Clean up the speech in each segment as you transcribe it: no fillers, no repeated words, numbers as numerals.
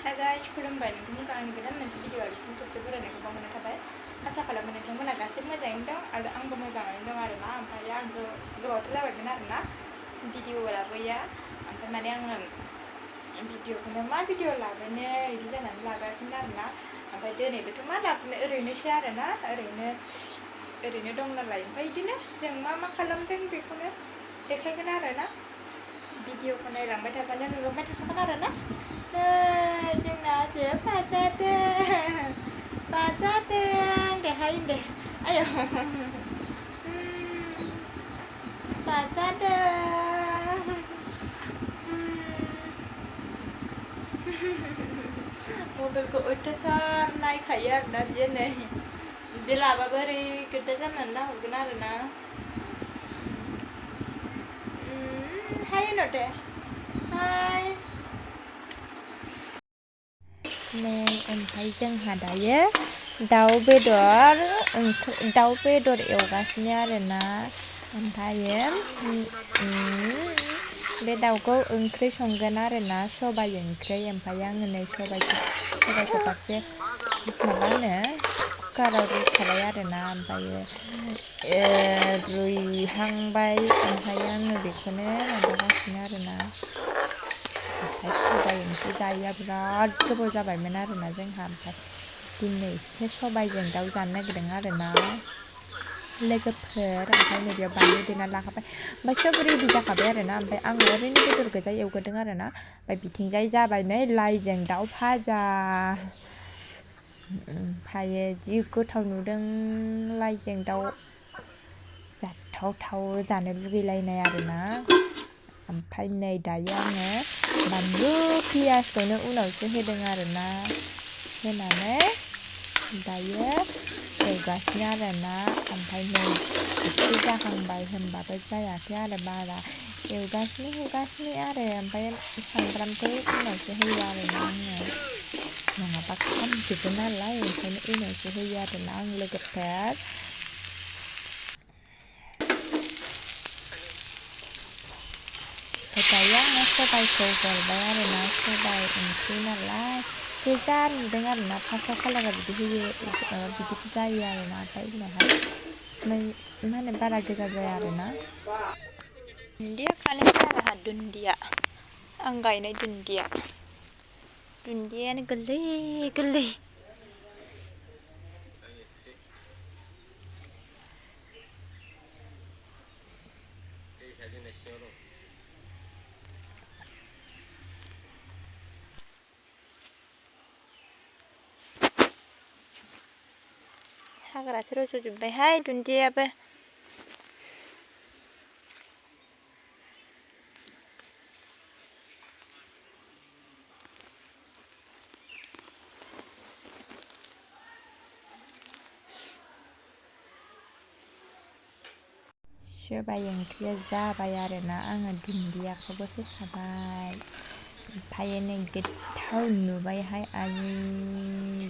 Hai guys, खुलुमबाय नोंथांमोनखौ आंनि गोदान मोनसे भिडिअ इउटुबजों बरायनायखौ बावहरनाय थाबाय आसा खालामो नोंथांमोना गासिबो मोजाङैनो दं आरो आंबो मोजाङैनो दं आरोना ओमफ्राय आं गोबावथ' जाबायमोन आरोना भिडिअ लाबोया ओमफ्राय माने आङो भिडिअखौनो मा भिडिअ लाबोनो बिदि जानानै लाबोयाखैमोन आरोना ओमफ्राय दिनैबोथ' मा लाबोनो ओरैनोसै आरोना ओरैनो दं नालाय ओमफ्राय बिदिनो जों मा खालामदों बेखौनो देखायगोन आरोना भिडिअखौ नायलांबाय थाबानो नुलांबाय थाखागोन आरोना जोंना बाजादों देहाय दे आयौ बाजादों मबाइलखौ अयथासार नायखायो आरोना बियो नै बिदि लाबाबो ओरै गोदा जानानै नाहरगोन आरोना हाय होनहरदे हाय नै ओमफ्राय जोंहा दायो दाउ बेदर एवगासिनो आरोना ओमफ्रायो बे दाउखौ ओंख्रि संगोन आरोना सबाइ ओंख्रि ओमफ्राय आङो नै सबाइखौ फारसे माबा होनो कुकाराव रुखाबाय आरोना ओमफ्रायो रुइहांबाय ओमफ्राय आङो बेखौनो माबागासिनो आरोना ओमफ्राय सबाइ ओंख्रि जायैया बिराद गोबाव जाबायमोन आरोना जोंहा ओमफ्राय दिनैसो सबाइजों दाउ जानो नागिरदों आरोना लोगोफोर ओमफ्राय नै बेयाव बानलु देना लाखाबाय ओमफ्राय सोब रेडि जाखाबाय आरोना ओमफ्राय आङो ओरैनो बेदर गोजा एवग्रोदों आरोना ओमफ्राय बिथिंजाय जाबाय नै लाइजों दाउ भाजा ओमफ्रायो जि गोथाव नुदों लाइजों दाउ जाथावथाव जानो लुगैलायनाय आरोना ओमफ्राय नै दायो आङो बानलु पियासखौनो उनावसो होदों आरोना होनानै दायो एवगासिनो आरोना ओमफ्राय नै एसे जाहांबाय होनबाबो जायाखै आरो बारा एवगासिनो आरो ओमफ्राय सामब्रामखौ उनावसो होयो आरोना आङो नङाबा खामजोबो नालाय ओंखायनो उनावसो होयो आरोना आं लोगोफोर दायो आङो सबाइखौ हरबाय आरोना सबाइ ओंख्रि नालाय गोजा नुदों आरोना फार्स्टआव कालारा बिदि होयो बिदि जायो आरोना ओमफ्राय उनावहाय मा होनो बारा गोजा जाया आरोना दुन्दिया खानो आंहा दुन्दिया आं गायनाय दुन्दियायानो गोरलै हाग्रासो रज'जोब्बायहाय दुन्दियायाबो सबाइ ओंख्रिया जाबाय आरोना आङो दुन्दियाखौबो होखाबाय ओमफ्राय नै गोथाव नुबायहाय आयु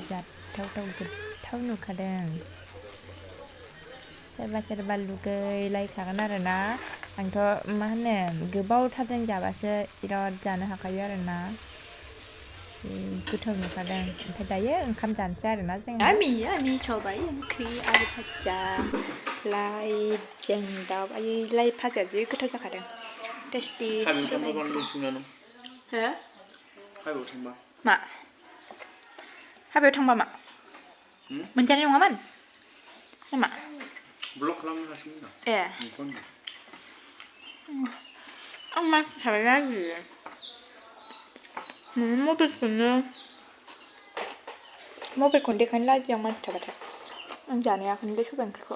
जाथावथाव गोथाव नुखादों सोरबा लुगैलायखागोन आरोना आंथ' मा होनो गोबावथारजों जाबासो बिराद जानो हाखायो आरोना गोथाव नुखादों ओमफ्राय दायो ओंखाम जानोसै आरोना जोङो आंनि सबाइ ओंख्रि आलु भाजा लाइजों दाउ लाइ भाजाया जि गोथाव जाखादों टेस्टि हो मा हाबायाव थांबा मा मोनजानाय नङामोन नामा ब्लक खालामनो हासिगोन ए आं मानसि थाबाय गाज्रि मबाइलखौनो देखायनो लाजियो आं मानसि थाबाथाय आं जानो हायाखैनोलै सबाइ ओंख्रिखौ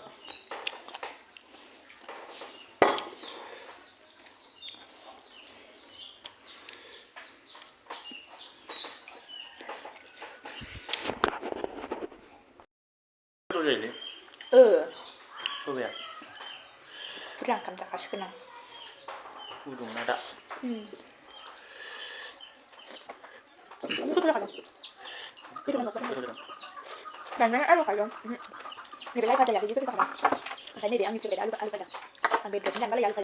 बुरजा ओंखाम जाखासिगोन आं गुदुंना दा दाननानै आलु खादों नैबे लाइ भाजाया जि गोथाव जाखादों ओमफ्राय नैबे आंनि फेभरेट आलु भाजा आं बेदरजों जानोबालाय आलु भाजा